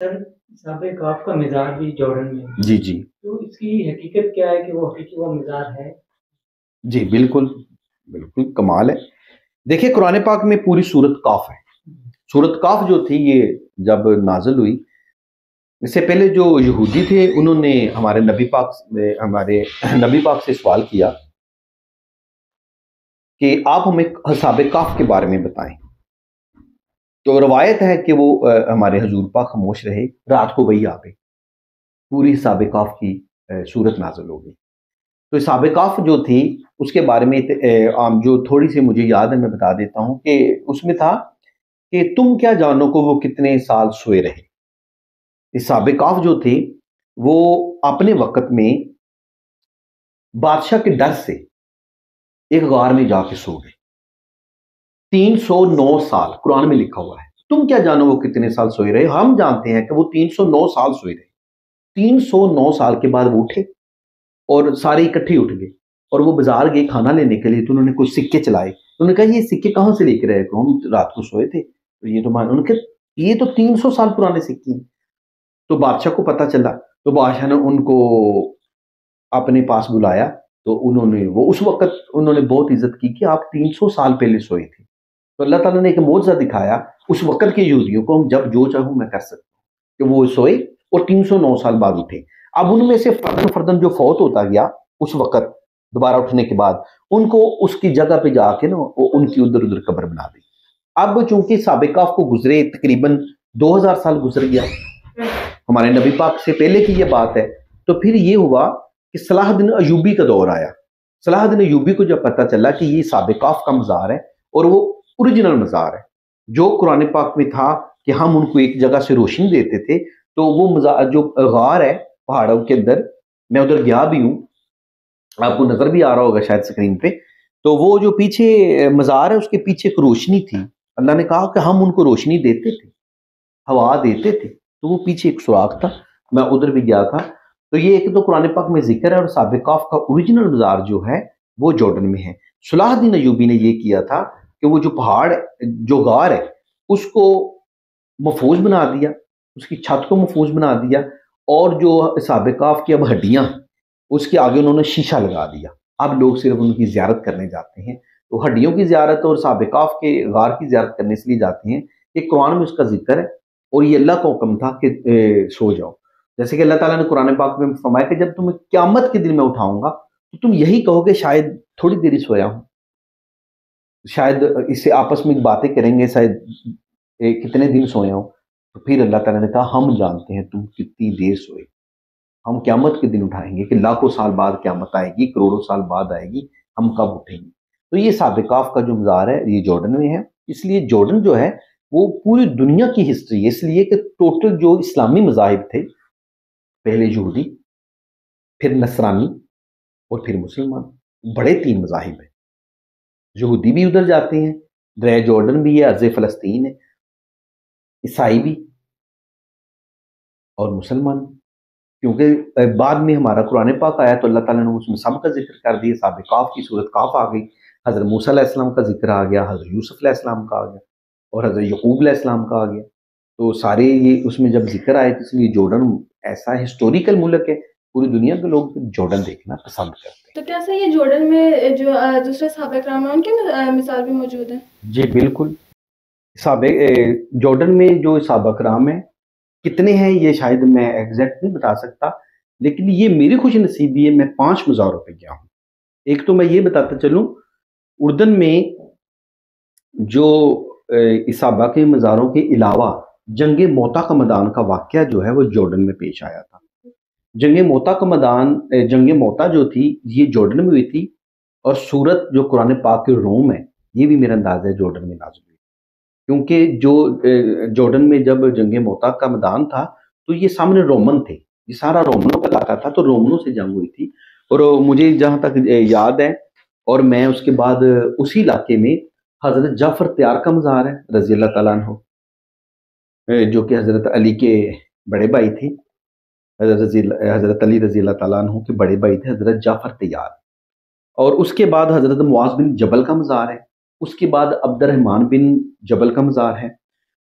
سر، سابق کاف کا مزار بھی جارڈن میں ہے، جی جی تو اس کی حقیقت کیا ہے کہ وہ حقیقی وہ مزار ہے؟ جی بالکل بالکل کمال ہے. دیکھیں قرآن پاک میں پوری سورت کاف ہے. سورت کاف جو تھی یہ جب نازل ہوئی، اس سے پہلے جو یہودی تھے انہوں نے ہمارے نبی پاک سے سوال کیا کہ آپ ہمیں حساب کاف کے بارے میں بتائیں. تو روایت ہے کہ وہ ہمارے حضور پاک خاموش رہے، رات کو وہی آ گئی، پوری حساب کاف کی صورت نازل ہو گئی. تو حساب کاف جو تھی اس کے بارے میں جو تھوڑی سی مجھے یاد ہے میں بتا دیتا ہوں کہ اس میں تھا کہ تم کیا جانو کو وہ کتنے سال سوئے رہے. حساب کاف جو تھی وہ اپنے وقت میں بادشاہ کے ڈر سے ایک غار میں جا کے سو گئے. 309 سال قرآن میں لکھا ہوا ہے. تم کیا جانو وہ کتنے سال سوئے رہے. ہم جانتے ہیں کہ وہ 309 سال سوئے رہے. 309 سال کے بعد وہ اٹھے اور سارے اکٹھے اٹھ گئے اور وہ بازار گئے کھانا لینے کے لیے. تو انہوں نے کچھ سکے چلائے. انہوں نے کہا یہ سکے کہاں سے لے کے رہے ہم رات کو سوئے تھے. یہ تو انہوں نے کہا یہ تو 300 سال پرانے سکے ہیں. تو بادشاہ کو پتا چلا تو بادشاہ نے ان کو اپنے پاس بلایا. تو اس وقت انہوں نے بہت عزت کی کہ آپ 300 سال پہلے سوئے تھے. تو اللہ تعالیٰ نے ایک معجزہ دکھایا اس وقت کے یہودیوں کو، ہم جب جو چاہوں میں کر سکتا ہوں، کہ وہ سوئے اور 309 سال بعد اٹھے. اب ان میں سے فردن فردن جو فوت ہوتا گیا اس وقت دوبارہ اٹھنے کے بعد ان کو اس کی جگہ پہ جا کے نا ان کی ادھر ادھر قبر بنا دی. اب چونکہ سابقاف کو گزرے تقریباً 2000 سال گزر گیا، ہمارے نبی پاک سے پہلے کی یہ بات ہے. تو پھر یہ ہوا کہ صلاح الدین ایوبی کا دور آیا. صلاح الدین ایوبی کو جب پتہ چلا کہ یہ سابقاف کا مزار ہے اور وہ اوریجنل مزار ہے جو قرآن پاک میں تھا کہ ہم ان کو ایک جگہ سے روشنی دیتے تھے، تو وہ مزار جو غار ہے پہاڑوں کے اندر، میں ادھر گیا بھی ہوں، آپ کو نظر بھی آ رہا ہوگا شاید اسکرین پہ. تو وہ جو پیچھے مزار ہے اس کے پیچھے ایک روشنی تھی. اللہ نے کہا کہ ہم ان کو روشنی دیتے تھے، ہوا دیتے تھے. تو وہ پیچھے ایک سوراخ تھا، میں ادھر بھی گیا تھا. تو یہ ایک تو قرآن پاک میں ذکر ہے، اور سابقاف کا اوریجنل مزار جو ہے وہ جارڈن میں ہے. صلاح الدین ایوبی نے یہ کیا تھا کہ وہ جو پہاڑ جو غار ہے اس کو محفوظ بنا دیا، اس کی چھت کو محفوظ بنا دیا، اور جو سابقاف کی اب ہڈیاں اس کے آگے انہوں نے شیشہ لگا دیا. اب لوگ صرف ان کی زیارت کرنے جاتے ہیں. تو ہڈیوں کی زیارت اور سابقاف کے غار کی زیارت کرنے اس لیے جاتے ہیں کہ قرآن میں اس کا ذکر ہے اور یہ اللہ کا حکم تھا کہ سو جاؤ. جیسے کہ اللہ تعالیٰ نے قرآن پاک میں فرمایا کہ جب تمہیں قیامت کے دن میں اٹھاؤں گا تو تم یہی کہو کہ شاید تھوڑی دیر ہی سویا ہوں، شاید اس سے آپس میں باتیں کریں گے شاید کتنے دن سویا ہوں. تو پھر اللہ تعالیٰ نے کہا ہم جانتے ہیں تم کتنی دیر سوئے. ہم قیامت کے دن اٹھائیں گے کہ لاکھوں سال بعد قیامت آئے گی، کروڑوں سال بعد آئے گی، ہم کب اٹھیں گے. تو یہ سابقاف کا جو مزار ہے یہ جارڈن میں ہے. اس لیے جارڈن جو ہے وہ پوری دنیا کی ہسٹری ہے، اس لیے کہ ٹوٹل جو اسلامی مذاہب تھے، پہلے یہودی، پھر نصرانی اور پھر مسلمان، بڑے 3 مذاہب ہیں. یہودی بھی ادھر جاتے ہیں، دریا جارڈن بھی ہے، ارض فلسطین ہے، عیسائی بھی اور مسلمان. کیونکہ بعد میں ہمارا قرآن پاک آیا تو اللہ تعالیٰ نے اس میں سب کا ذکر کر دیا. سابقاف کی صورت کاف آ گئی، حضرت موسیٰ علیہ السلام کا ذکر آ گیا، حضرت یوسف علیہ السلام کا آ گیا اور حضرت یعقوب علیہ السلام کا آ گیا. تو سارے یہ اس میں جب ذکر آئے تو اس لیے جارڈن ایسا ہسٹوریکل ملک ہے، پوری دنیا کے لوگ جارڈن دیکھنا پسند کرتے تو کیا یہ جارڈن میں جو دوسرے صحابہ کرام ہیں ان کے مثال بھی موجود ہیں؟ ہیں. جی بالکل. جارڈن میں جو صحابہ کرام ہیں کتنے ہیں یہ شاید میں ایگزیکٹ نہیں بتا سکتا، لیکن یہ میری خوش نصیبی ہے، میں 5 مزاروں پہ گیا ہوں. ایک تو میں یہ بتاتا چلوں، اردن میں جو صحابہ کے مزاروں کے علاوہ جنگ موتا کا میدان کا واقعہ جو ہے وہ جارڈن میں پیش آیا تھا. جنگ موتا کا میدان، جنگ موتا جو تھی یہ جارڈن میں ہوئی تھی، اور سورت جو قرآن پاک کے روم ہے یہ بھی میرا انداز ہے جارڈن میں نازل ہوئی. کیونکہ جو جارڈن میں جب جنگ موتا کا میدان تھا تو یہ سامنے رومن تھے، یہ سارا رومنوں کا علاقہ تھا، تو رومنوں سے جنگ ہوئی تھی. اور مجھے جہاں تک یاد ہے، اور میں اس کے بعد اسی علاقے میں حضرت جعفر تیار کا مزار ہے رضی اللہ تعالیٰ عنہ، جو کہ حضرت علی کے بڑے بھائی تھے. حضرت علی رضی اللہ تعالیٰ عنہ کے بڑے بھائی تھے حضرت جعفر تیار. اور اس کے بعد حضرت معاذ بن جبل کا مزار ہے. اس کے بعد عبد الرحمن بن جبل کا مزار ہے.